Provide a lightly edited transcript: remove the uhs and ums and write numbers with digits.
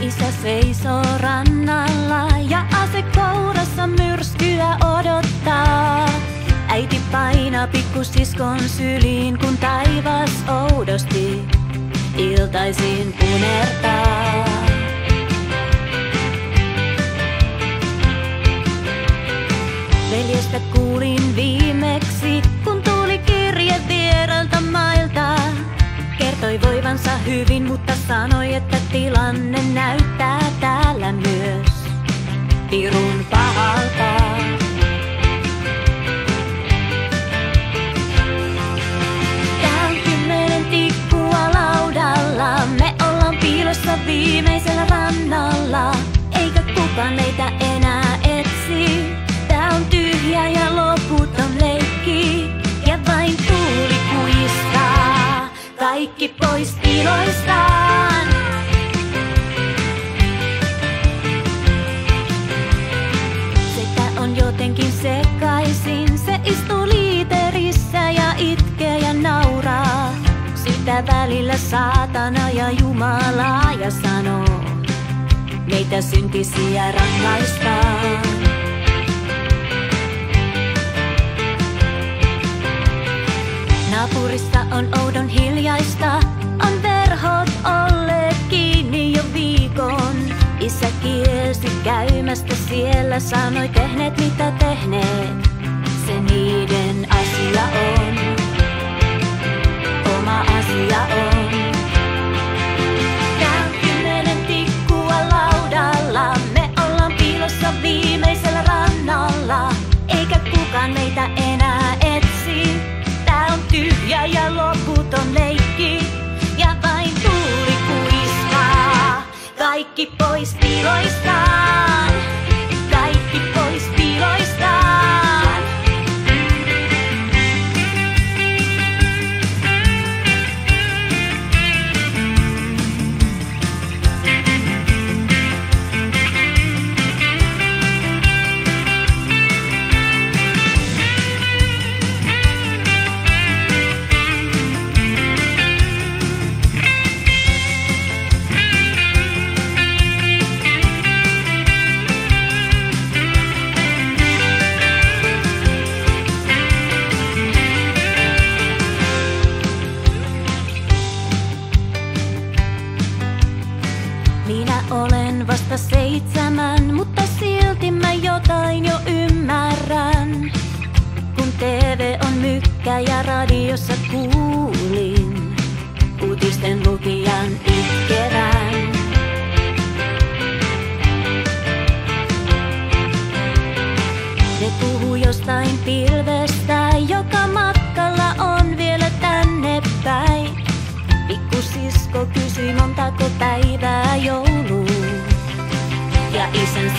Isä seisoo rannalla ja ase kourassa myrskyä odottaa. Äiti painaa pikkusiskon syliin, kun taivas oudosti iltaisin punertaa. Veljestä kuulin viimeksi, kun tuli kirje vierailta mailta. Kertoi voivansa hyvin, mutta sanoi, että tilanne näyttää täällä myös pirun pahalta. Tää on 10 tikkua laudalla, me ollaan piilossa viimeisellä rannalla. Eikä kukaan meitä enää etsi, tää on tyhjä ja loputon leikki. Ja vain tuuli kuistaa kaikki pois tiloistaan. Setä on jotenkin sekaisin, se istuu liiterissä ja itkee ja nauraa. Sitä välillä saatana ja Jumala ja sanoo, meitä syntisiä rangaistaan. Naapurissa on oudon hiljaista, on verhot olleet kiinni jo viikon. Isä kielsi käymästä siellä, sanoi tehneet mitä tehneet, se niiden asia on, oma asia on. Tää on 10 tikkua laudalla, me ollaan piilossa viimeisellä rannalla. Eikä kukaan meitä enää etsi, tää on tyhjä ja loputon leikki. Ja vain tuuli kuiskaa kaikki pois tiloistaan, kaikki pois tiloistaan. Minä olen vasta 7, mutta silti mä jotain jo ymmärrän. Kun TV on mykkä ja radiossa kuulin uutisten lukijan itkevän. Ne puhuu jostain pilvestä, joka matkalla on vielä tänne päin. Pikkusisko kysyi montako päivää jouluun, ja isän